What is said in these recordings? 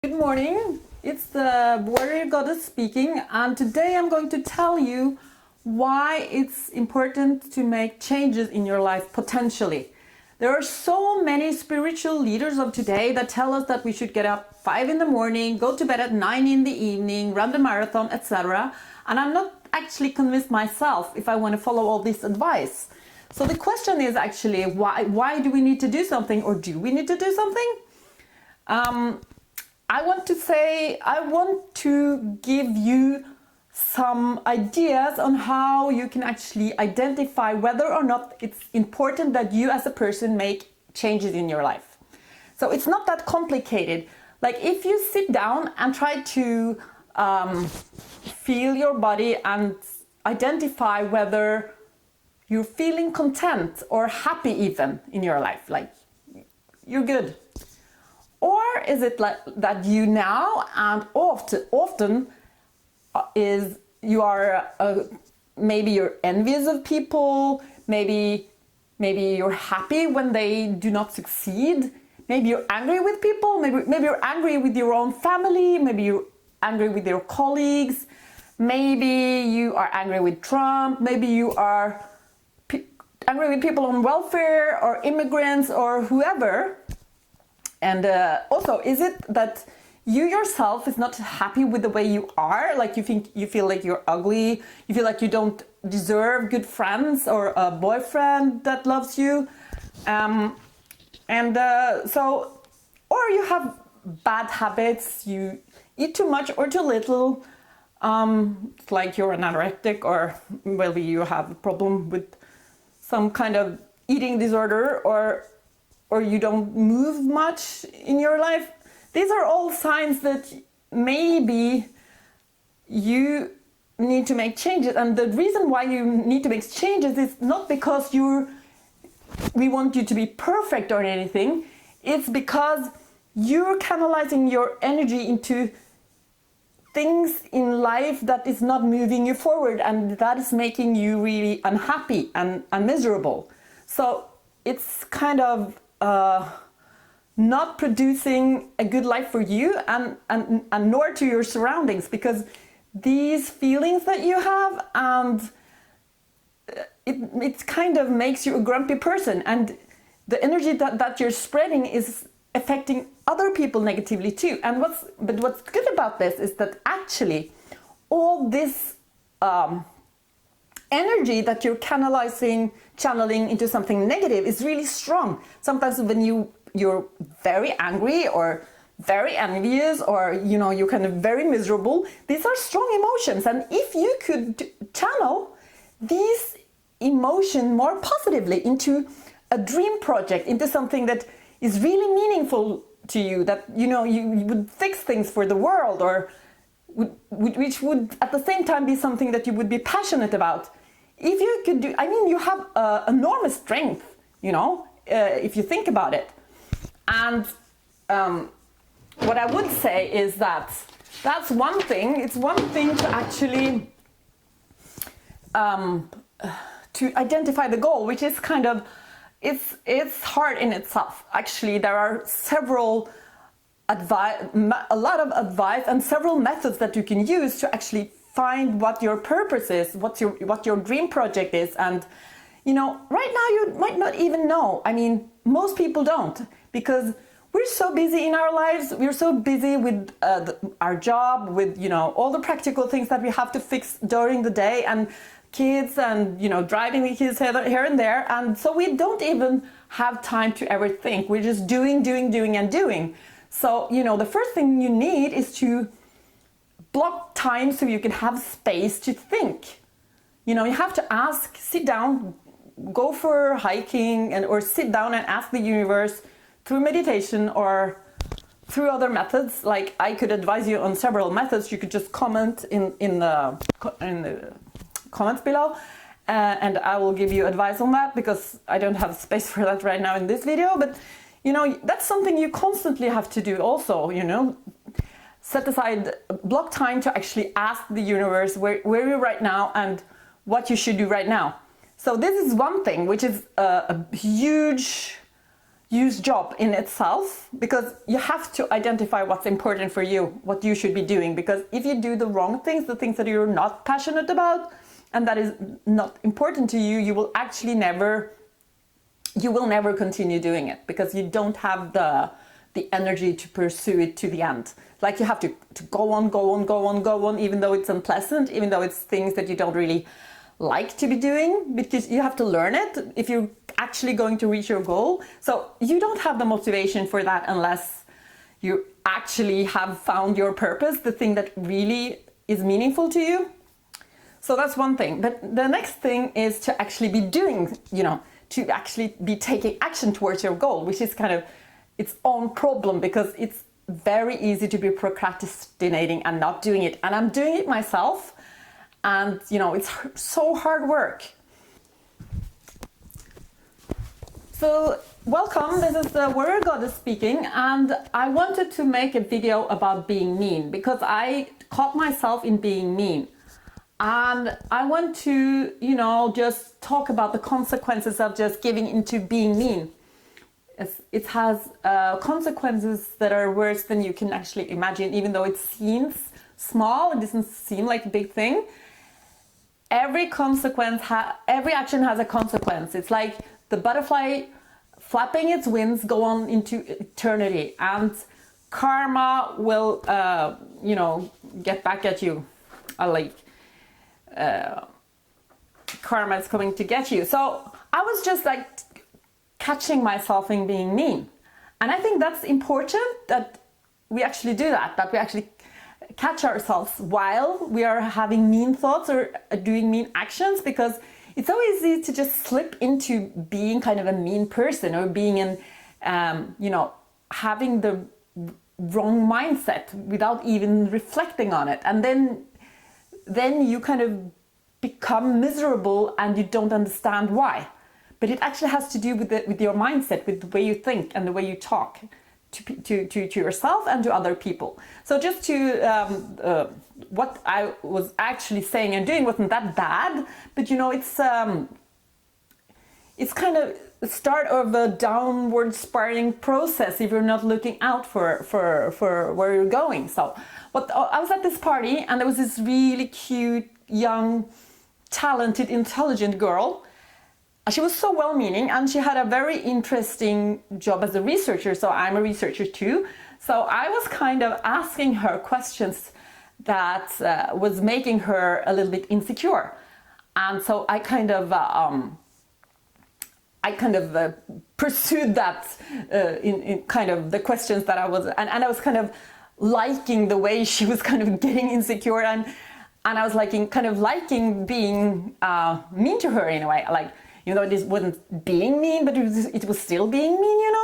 Good morning, it's the Warrior Goddess speaking, and today I'm going to tell you why it's important to make changes in your life potentially. There are so many spiritual leaders of today that tell us that we should get up 5 in the morning, go to bed at 9 in the evening, run the marathon, etc. And I'm not actually convinced myself if I want to follow all this advice. So the question is actually why do we need to do something, or do we need to do something? I want to give you some ideas on how you can actually identify whether or not it's important that you as a person make changes in your life. So it's not that complicated. Like if you sit down and try to feel your body and identify whether you're feeling content or happy even in your life, like you're good. Or is it like that you now and often is you are maybe you're envious of people, maybe you're happy when they do not succeed, maybe you're angry with people, maybe you're angry with your own family, maybe you're angry with your colleagues, maybe you are angry with Trump, maybe you are angry with people on welfare or immigrants or whoever. And also, is it that you yourself is not happy with the way you are? Like you feel like you're ugly, you feel like you don't deserve good friends or a boyfriend that loves you. Or you have bad habits, you eat too much or too little, like you're an anorectic, or maybe you have a problem with some kind of eating disorder, or you don't move much in your life. These are all signs that maybe you need to make changes. And the reason why you need to make changes is not because we want you to be perfect or anything. It's because you're canalizing your energy into things in life that is not moving you forward, and that is making you really unhappy and miserable. So it's kind of not producing a good life for you and nor to your surroundings, because these feelings that you have, and it kind of makes you a grumpy person, and the energy that you're spreading is affecting other people negatively too. And what's good about this is that actually all this energy that you're channeling into something negative is really strong. Sometimes when you're very angry or very envious, or you're kind of very miserable, these are strong emotions. And if you could channel these emotions more positively into a dream project, into something that is really meaningful to you, that you would fix things for the world, or which would at the same time be something that you would be passionate about. If you could do, you have enormous strength, if you think about it. And what I would say is that that's one thing. It's one thing to actually to identify the goal, which is kind of, it's hard in itself. Actually, there are a lot of advice and several methods that you can use to actually find what your purpose is, what your dream project is. And right now you might not even know. Most people don't, because we're so busy in our lives. We're so busy with our job, with all the practical things that we have to fix during the day, and kids, and driving the kids here and there, and so we don't even have time to ever think. We're just doing. So the first thing you need is to block time so you can have space to think. You have to sit down, go for hiking, or sit down and ask the universe through meditation or through other methods. Like I could advise you on several methods. You could just comment in the comments below, and I will give you advice on that, because I don't have space for that right now in this video. But that's something you constantly have to do also. Set aside, block time to actually ask the universe where you're right now and what you should do right now. So this is one thing, which is a huge use job in itself, because you have to identify what's important for you, what you should be doing. Because if you do the wrong things, the things that you're not passionate about and that is not important to you, you will actually never continue doing it, because you don't have the energy to pursue it to the end. Like you have to go on, even though it's unpleasant, even though it's things that you don't really like to be doing, because you have to learn it if you're actually going to reach your goal. So you don't have the motivation for that unless you actually have found your purpose, the thing that really is meaningful to you. So that's one thing. But the next thing is to actually be doing, to actually be taking action towards your goal, which is kind of its own problem, because it's very easy to be procrastinating and not doing it. And I'm doing it myself. And, it's so hard work. So, welcome, this is the Warrior Goddess speaking, and I wanted to make a video about being mean, because I caught myself in being mean. And I want to, just talk about the consequences of just giving into being mean. It has consequences that are worse than you can actually imagine, even though it seems small, it doesn't seem like a big thing. Every action has a consequence. It's like the butterfly flapping its wings go on into eternity, and karma will, get back at you. Karma is coming to get you. So I was just like catching myself in being mean. And I think that's important that we actually do that we actually catch ourselves while we are having mean thoughts or doing mean actions, because it's so easy to just slip into being kind of a mean person, or being in, having the wrong mindset without even reflecting on it. And then you kind of become miserable and you don't understand why. But it actually has to do with your mindset, with the way you think and the way you talk to yourself and to other people. So just to what I was actually saying and doing wasn't that bad, but it's kind of the start of a downward spiraling process if you're not looking out for where you're going. So I was at this party, and there was this really cute, young, talented, intelligent girl. She was so well-meaning, and she had a very interesting job as a researcher. So I'm a researcher too. So I was kind of asking her questions that was making her a little bit insecure. And so I kind of pursued that in kind of the questions that I was, and I was kind of liking the way she was kind of getting insecure, and I was liking being mean to her in a way, like. It wasn't being mean, but it was still being mean,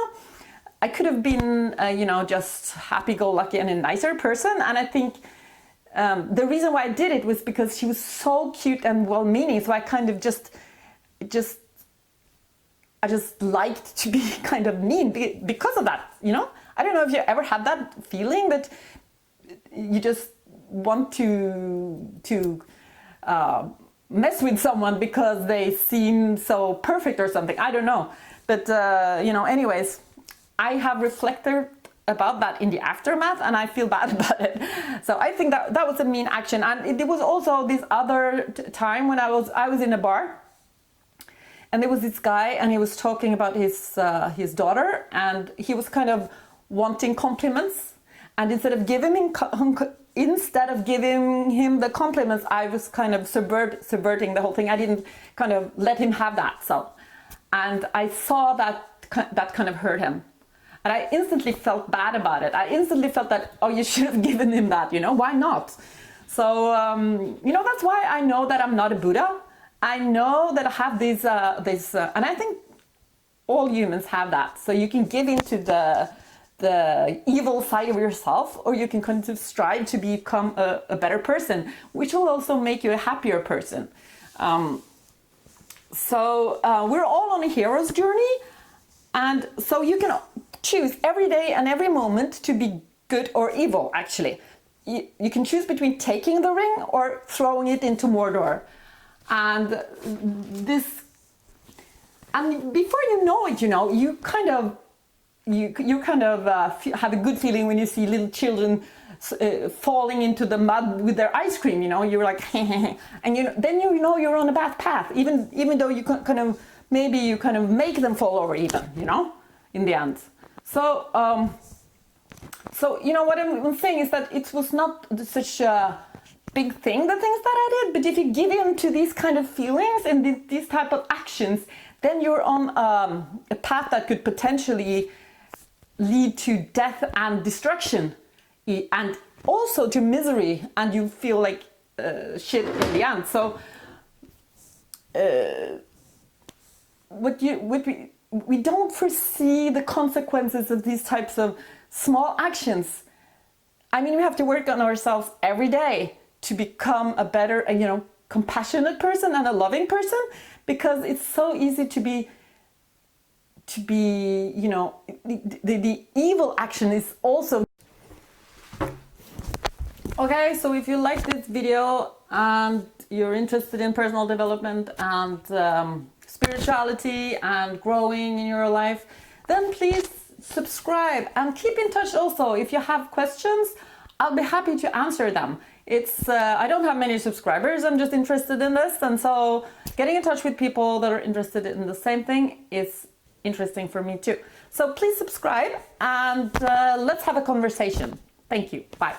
I could have been, just happy-go-lucky and a nicer person. And I think the reason why I did it was because she was so cute and well-meaning. So I kind of I just liked to be kind of mean because of that, I don't know if you ever had that feeling, but you just want to mess with someone because they seem so perfect or something. I don't know. But, anyways, I have reflected about that in the aftermath, and I feel bad about it. So I think that was a mean action. And there was also this other time when I was in a bar, and there was this guy, and he was talking about his daughter, and he was kind of wanting compliments. And instead of giving him the compliments, I was kind of subverting the whole thing. I didn't kind of let him have that. So, and I saw that kind of hurt him. And I instantly felt bad about it. I instantly felt that, oh, you should have given him that, why not? So, that's why I know that I'm not a Buddha. I know that I have and I think all humans have that. So you can give into the evil side of yourself, or you can kind of strive to become a better person, which will also make you a happier person. So we're all on a hero's journey, and so you can choose every day and every moment to be good or evil. Actually, you can choose between taking the ring or throwing it into Mordor, and before you know it, you kind of you kind of have a good feeling when you see little children falling into the mud with their ice cream. You know, you're like, and then you know you're on a bad path, even though you kind of maybe you kind of make them fall over, even, you know, in the end. So you know what I'm saying is that it was not such a big thing, the things that I did, but if you give in to these kind of feelings and these type of actions, then you're on a path that could potentially lead to death and destruction, and also to misery, and you feel like shit in the end. So we don't foresee the consequences of these types of small actions. I mean, we have to work on ourselves every day to become a better, you know, compassionate person and a loving person, because it's so easy to be, you know, the evil action is also. Okay, so if you like this video and you're interested in personal development and spirituality and growing in your life, then please subscribe and keep in touch. Also, if you have questions, I'll be happy to answer them. It's I don't have many subscribers, I'm just interested in this, and so getting in touch with people that are interested in the same thing is interesting for me too. So please subscribe and let's have a conversation. Thank you. Bye.